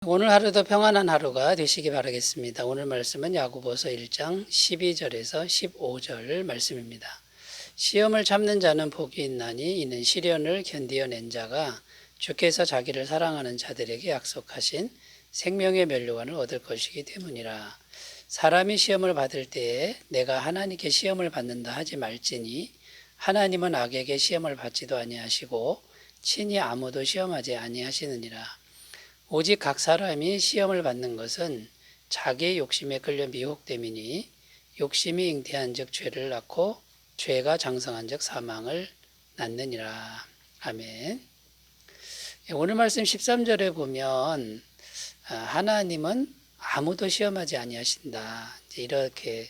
오늘 하루도 평안한 하루가 되시기 바라겠습니다. 오늘 말씀은 야고보서 1장 12절에서 15절 말씀입니다. 시험을 참는 자는 복이 있나니 이는 시련을 견디어낸 자가 주께서 자기를 사랑하는 자들에게 약속하신 생명의 면류관을 얻을 것이기 때문이라. 사람이 시험을 받을 때에 내가 하나님께 시험을 받는다 하지 말지니 하나님은 악에게 시험을 받지도 아니하시고 친히 아무도 시험하지 아니하시느니라. 오직 각 사람이 시험을 받는 것은 자기의 욕심에 끌려 미혹됨이니 욕심이 잉태한 즉 죄를 낳고 죄가 장성한 즉 사망을 낳느니라. 아멘. 오늘 말씀 13절에 보면 하나님은 아무도 시험하지 아니하신다, 이렇게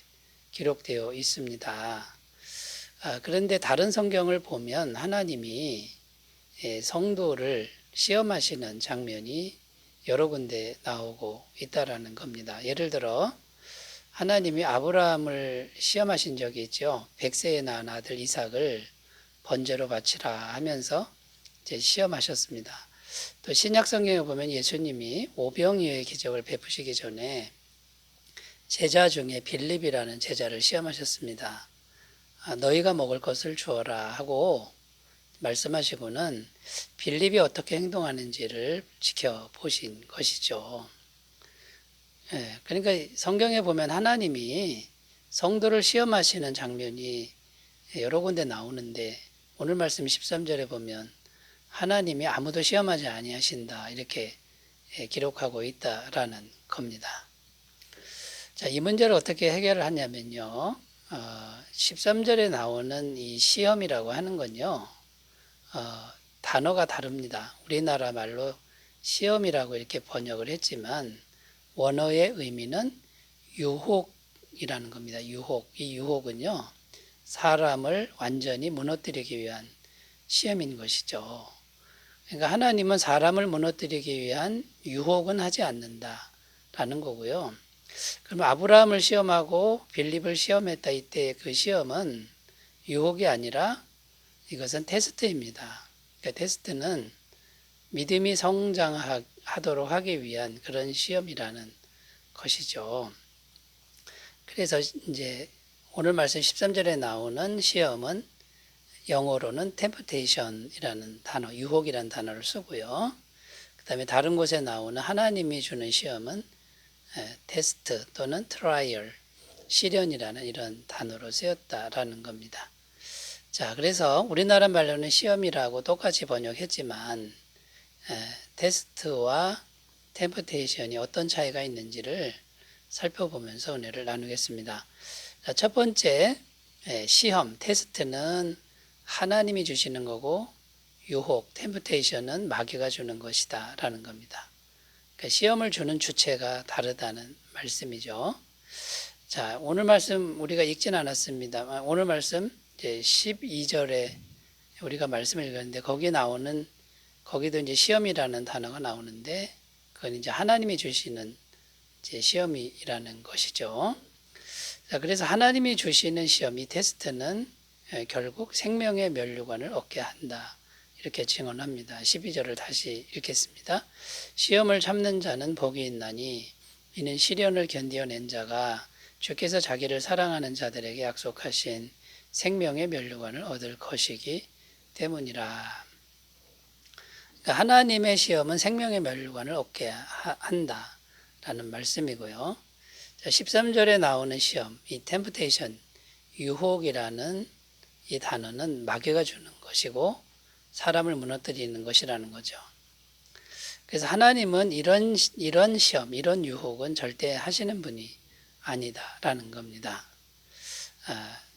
기록되어 있습니다. 그런데 다른 성경을 보면 하나님이 성도를 시험하시는 장면이 여러 군데 나오고 있다라는 겁니다. 예를 들어 하나님이 아브라함을 시험하신 적이 있죠. 100세에 낳은 아들 이삭을 번제로 바치라 하면서 이제 시험하셨습니다. 또 신약 성경에 보면 예수님이 오병이어의 기적을 베푸시기 전에 제자 중에 빌립이라는 제자를 시험하셨습니다. 너희가 먹을 것을 주어라 하고 말씀하시고는 빌립이 어떻게 행동하는지를 지켜보신 것이죠. 그러니까 성경에 보면 하나님이 성도를 시험하시는 장면이 여러 군데 나오는데 오늘 말씀 13절에 보면 하나님이 아무도 시험하지 아니하신다, 이렇게 기록하고 있다라는 겁니다. 자, 이 문제를 어떻게 해결을 하냐면요. 13절에 나오는 이 시험이라고 하는 건요. 단어가 다릅니다. 우리나라 말로 시험이라고 이렇게 번역을 했지만 원어의 의미는 유혹이라는 겁니다. 유혹. 이 유혹은요, 사람을 완전히 무너뜨리기 위한 시험인 것이죠. 그러니까 하나님은 사람을 무너뜨리기 위한 유혹은 하지 않는다라는 거고요. 그럼 아브라함을 시험하고 빌립을 시험했다, 이때 그 시험은 유혹이 아니라 이것은 테스트입니다. 그러니까 테스트는 믿음이 성장하도록 하기 위한 그런 시험이라는 것이죠. 그래서 이제 오늘 말씀 13절에 나오는 시험은 영어로는 temptation이라는 단어, 유혹이라는 단어를 쓰고요. 그 다음에 다른 곳에 나오는 하나님이 주는 시험은 테스트 또는 트라이얼, 시련이라는 이런 단어로 쓰였다라는 겁니다. 자, 그래서 우리나라 말로는 시험이라고 똑같이 번역했지만 테스트와 템프테이션이 어떤 차이가 있는지를 살펴보면서 은혜를 나누겠습니다. 자, 첫 번째 시험, 테스트는 하나님이 주시는 거고 유혹, 템프테이션은 마귀가 주는 것이다 라는 겁니다. 그러니까 시험을 주는 주체가 다르다는 말씀이죠. 자, 오늘 말씀 우리가 읽진 않았습니다. 오늘 말씀 12절에 우리가 말씀을 읽었는데 거기도 이제 시험이라는 단어가 나오는데 그건 이제 하나님이 주시는 이제 시험이라는 것이죠. 자, 그래서 하나님이 주시는 시험, 이 테스트는 결국 생명의 면류관을 얻게 한다, 이렇게 증언합니다. 12절을 다시 읽겠습니다. 시험을 참는 자는 복이 있나니 이는 시련을 견디어낸 자가 주께서 자기를 사랑하는 자들에게 약속하신 생명의 면류관을 얻을 것이기 때문이라. 그러니까 하나님의 시험은 생명의 면류관을 얻게 한다라는 말씀이고요. 13절에 나오는 시험, 이 temptation, 유혹이라는 이 단어는 마귀가 주는 것이고 사람을 무너뜨리는 것이라는 거죠. 그래서 하나님은 이런 시험, 이런 유혹은 절대 하시는 분이 아니다라는 겁니다.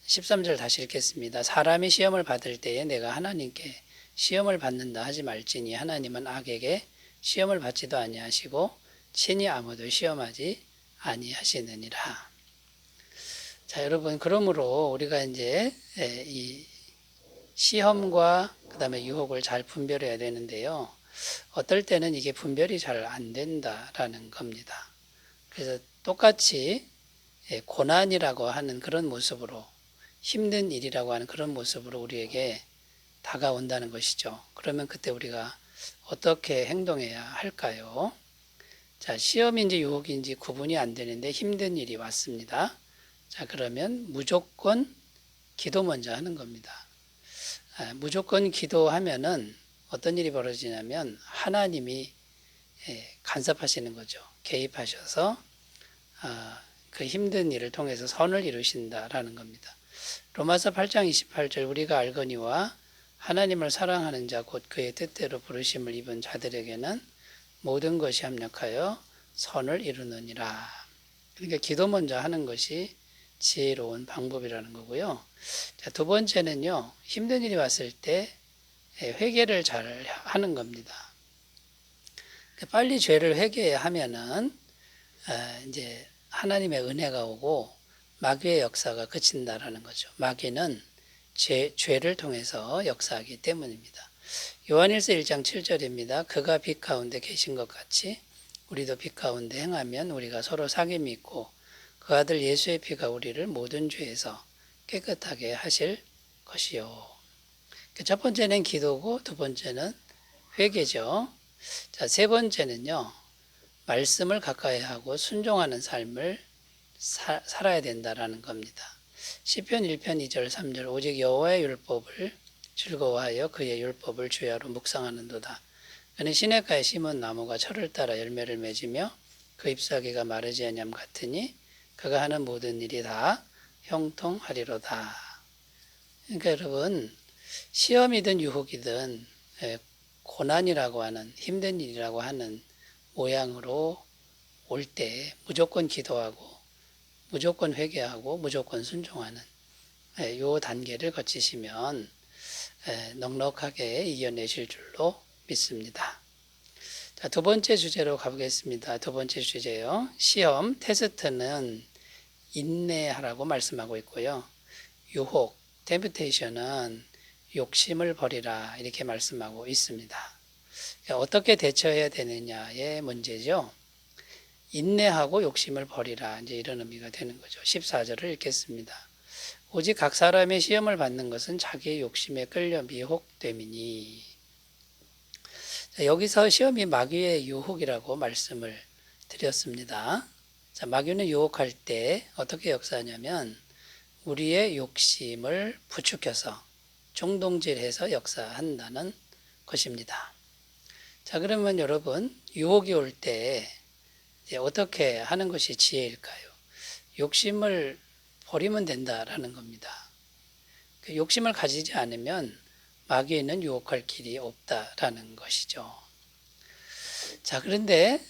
13절 다시 읽겠습니다. 사람이 시험을 받을 때에 내가 하나님께 시험을 받는다 하지 말지니 하나님은 악에게 시험을 받지도 아니하시고 친히 아무도 시험하지 아니하시느니라. 자, 여러분, 그러므로 우리가 이제 이 시험과 그 다음에 유혹을 잘 분별해야 되는데요. 어떨 때는 이게 분별이 잘 안 된다라는 겁니다. 그래서 똑같이 고난이라고 하는 그런 모습으로, 힘든 일이라고 하는 그런 모습으로 우리에게 다가온다는 것이죠. 그러면 그때 우리가 어떻게 행동해야 할까요? 자, 시험인지 유혹인지 구분이 안 되는데 힘든 일이 왔습니다. 자, 그러면 무조건 기도 먼저 하는 겁니다. 무조건 기도하면은 어떤 일이 벌어지냐면 하나님이 간섭하시는 거죠. 개입하셔서 그 힘든 일을 통해서 선을 이루신다라는 겁니다. 로마서 8장 28절 우리가 알거니와 하나님을 사랑하는 자 곧 그의 뜻대로 부르심을 입은 자들에게는 모든 것이 합력하여 선을 이루느니라. 그러니까 기도 먼저 하는 것이 지혜로운 방법이라는 거고요. 자, 두 번째는요. 힘든 일이 왔을 때 회개를 잘 하는 겁니다. 빨리 죄를 회개하면은 이제 하나님의 은혜가 오고 마귀의 역사가 그친다라는 거죠. 마귀는 죄를 통해서 역사하기 때문입니다. 요한일서 1장 7절입니다. 그가 빛 가운데 계신 것 같이 우리도 빛 가운데 행하면 우리가 서로 사귐이 있고 그 아들 예수의 피가 우리를 모든 죄에서 깨끗하게 하실 것이요. 첫 번째는 기도고 두 번째는 회개죠. 자, 세 번째는요. 말씀을 가까이 하고 순종하는 삶을 살아야 된다라는 겁니다. 시편 1편 2절 3절 오직 여호와의 율법을 즐거워하여 그의 율법을 주야로 묵상하는도다. 그는 시냇가에 심은 나무가 철을 따라 열매를 맺으며 그 잎사귀가 마르지 아니함 같으니 그가 하는 모든 일이 다 형통하리로다. 그러니까 여러분 시험이든 유혹이든 고난이라고 하는 힘든 일이라고 하는 모양으로 올 때 무조건 기도하고 무조건 회개하고 무조건 순종하는 요 단계를 거치시면 넉넉하게 이겨내실 줄로 믿습니다. 자, 두 번째 주제로 가보겠습니다. 두 번째 주제요. 시험, 테스트는 인내하라고 말씀하고 있고요. 유혹, 템프테이션은 욕심을 버리라 이렇게 말씀하고 있습니다. 어떻게 대처해야 되느냐의 문제죠. 인내하고 욕심을 버리라 이제 이런 의미가 되는 거죠. 14절을 읽겠습니다. 오직 각 사람의 시험을 받는 것은 자기의 욕심에 끌려 미혹됨이니. 여기서 시험이 마귀의 유혹이라고 말씀을 드렸습니다. 자, 마귀는 유혹할 때 어떻게 역사하냐면 우리의 욕심을 부추겨서 충동질해서 역사한다는 것입니다. 자, 그러면 여러분 유혹이 올 때 어떻게 하는 것이 지혜일까요? 욕심을 버리면 된다라는 겁니다. 그 욕심을 가지지 않으면 마귀는 유혹할 길이 없다라는 것이죠. 자, 그런데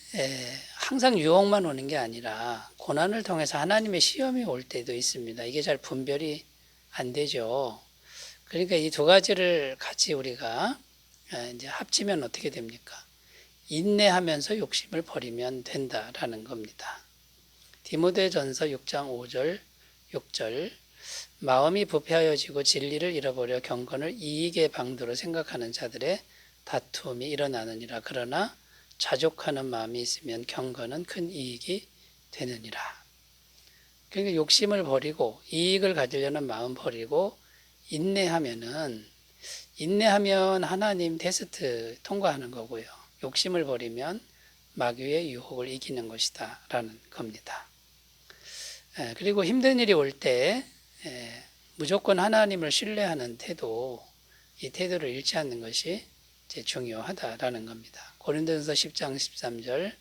항상 유혹만 오는 게 아니라 고난을 통해서 하나님의 시험이 올 때도 있습니다. 이게 잘 분별이 안 되죠. 그러니까 이 두 가지를 같이 우리가 이제 합치면 어떻게 됩니까? 인내하면서 욕심을 버리면 된다라는 겁니다. 디모데전서 6장 5절 6절 마음이 부패하여지고 진리를 잃어버려 경건을 이익의 방도로 생각하는 자들의 다툼이 일어나느니라. 그러나 자족하는 마음이 있으면 경건은 큰 이익이 되느니라. 그러니까 욕심을 버리고 이익을 가지려는 마음 버리고 인내하면 하나님 테스트 통과하는 거고요. 욕심을 버리면 마귀의 유혹을 이기는 것이다 라는 겁니다. 그리고 힘든 일이 올 때 무조건 하나님을 신뢰하는 태도, 이 태도를 잃지 않는 것이 중요하다라는 겁니다. 고린도전서 10장 13절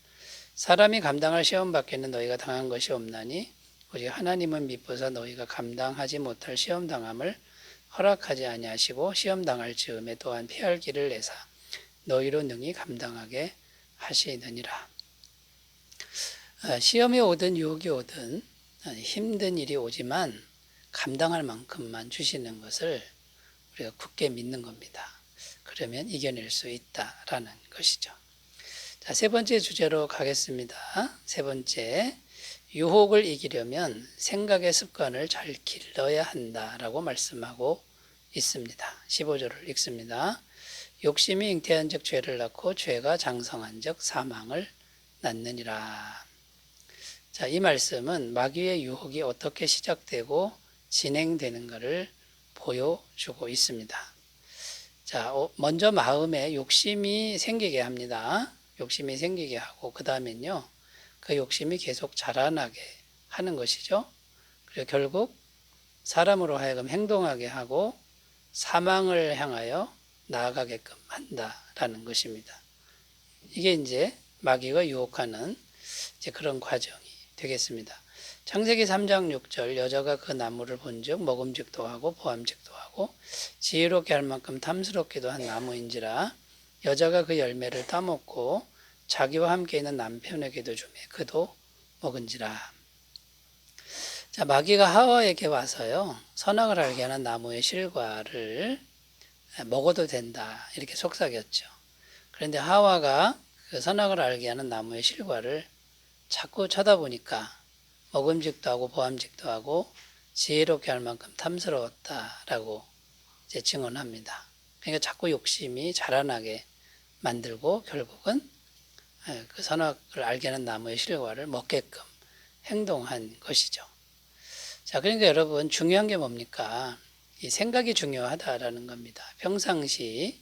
사람이 감당할 시험 밖에는 너희가 당한 것이 없나니 오직 하나님은 미쁘사 너희가 감당하지 못할 시험 당함을 허락하지 아니하시고 시험 당할 즈음에 또한 피할 길을 내사 너희로 능히 감당하게 하시느니라. 시험이 오든 유혹이 오든 힘든 일이 오지만 감당할 만큼만 주시는 것을 우리가 굳게 믿는 겁니다. 그러면 이겨낼 수 있다라는 것이죠. 자, 세 번째 주제로 가겠습니다. 세 번째, 유혹을 이기려면 생각의 습관을 잘 길러야 한다라고 말씀하고 있습니다. 15절을 읽습니다. 욕심이 잉태한 즉 죄를 낳고 죄가 장성한 즉 사망을 낳느니라. 자, 이 말씀은 마귀의 유혹이 어떻게 시작되고 진행되는가를 보여주고 있습니다. 자, 먼저 마음에 욕심이 생기게 합니다. 욕심이 생기게 하고 그 다음엔요. 그 욕심이 계속 자라나게 하는 것이죠. 그리고 결국 사람으로 하여금 행동하게 하고 사망을 향하여 나아가게끔 한다라는 것입니다. 이게 이제 마귀가 유혹하는 이제 그런 과정이 되겠습니다. 창세기 3장 6절 여자가 그 나무를 본즉 먹음직도 하고 보암직도 하고 지혜롭게 할 만큼 탐스럽기도 한 나무인지라 여자가 그 열매를 따먹고 자기와 함께 있는 남편에게도 주매 그도 먹은지라. 자, 마귀가 하와에게 와서요 선악을 알게 하는 나무의 실과를 먹어도 된다 이렇게 속삭였죠. 그런데 하와가 그 선악을 알게 하는 나무의 실과를 자꾸 쳐다보니까 먹음직도 하고 보암직도 하고 지혜롭게 할 만큼 탐스러웠다라고 이제 증언합니다. 그러니까 자꾸 욕심이 자라나게 만들고 결국은 그 선악을 알게 하는 나무의 실과를 먹게끔 행동한 것이죠. 자, 그러니까 여러분 중요한 게 뭡니까? 이 생각이 중요하다라는 겁니다. 평상시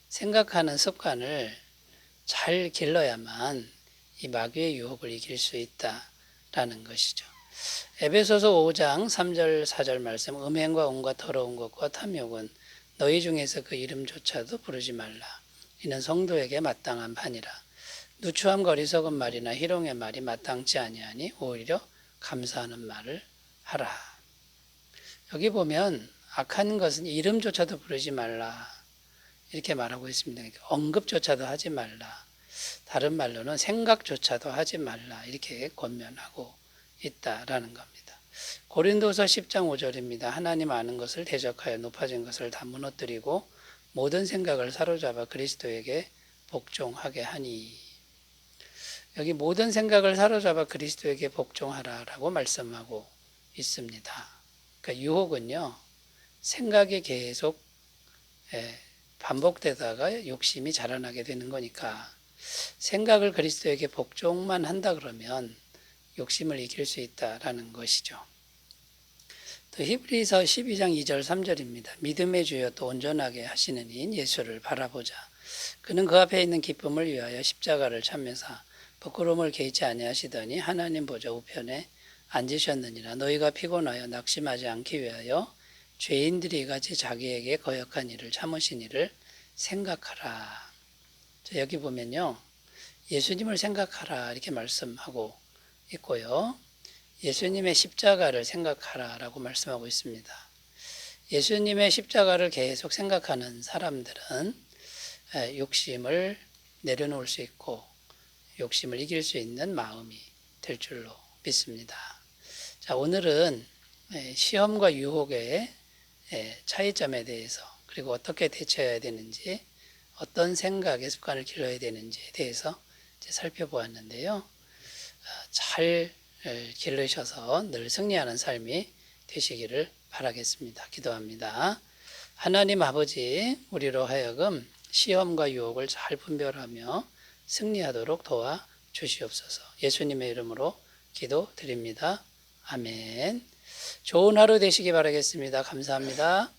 생각하는 습관을 잘 길러야만 이 마귀의 유혹을 이길 수 있다라는 것이죠. 에베소서 5장 3절 4절 말씀 음행과 온갖 더러운 것과 탐욕은 너희 중에서 그 이름조차도 부르지 말라. 이는 성도에게 마땅한 판이라. 누추함 거리석은 말이나 희롱의 말이 마땅치 아니하니 오히려 감사하는 말을 하라. 여기 보면 악한 것은 이름조차도 부르지 말라 이렇게 말하고 있습니다. 그러니까 언급조차도 하지 말라. 다른 말로는 생각조차도 하지 말라 이렇게 권면하고 있다라는 겁니다. 고린도서 10장 5절입니다. 하나님 아는 것을 대적하여 높아진 것을 다 무너뜨리고 모든 생각을 사로잡아 그리스도에게 복종하게 하니. 여기 모든 생각을 사로잡아 그리스도에게 복종하라라고 말씀하고 있습니다. 그러니까 유혹은요 생각이 계속 반복되다가 욕심이 자라나게 되는 거니까 생각을 그리스도에게 복종만 한다 그러면 욕심을 이길 수 있다라는 것이죠. 또 히브리서 12장 2절 3절입니다. 믿음의 주여 또 온전하게 하시는 이인 예수를 바라보자. 그는 그 앞에 있는 기쁨을 위하여 십자가를 참으사 부끄러움을 개의치 아니하시더니 하나님 보좌 우편에 앉으셨느니라. 너희가 피곤하여 낙심하지 않기 위하여 죄인들이 같이 자기에게 거역한 일을 참으신 일을 생각하라. 여기 보면요 예수님을 생각하라 이렇게 말씀하고 있고요. 예수님의 십자가를 생각하라 라고 말씀하고 있습니다. 예수님의 십자가를 계속 생각하는 사람들은 욕심을 내려놓을 수 있고 욕심을 이길 수 있는 마음이 될 줄로 믿습니다. 자, 오늘은 시험과 유혹의 차이점에 대해서 그리고 어떻게 대처해야 되는지 어떤 생각의 습관을 길러야 되는지에 대해서 살펴보았는데요. 잘 길러셔서 늘 승리하는 삶이 되시기를 바라겠습니다. 기도합니다. 하나님 아버지, 우리로 하여금 시험과 유혹을 잘 분별하며 승리하도록 도와 주시옵소서. 예수님의 이름으로 기도드립니다. 아멘. 좋은 하루 되시기 바라겠습니다. 감사합니다.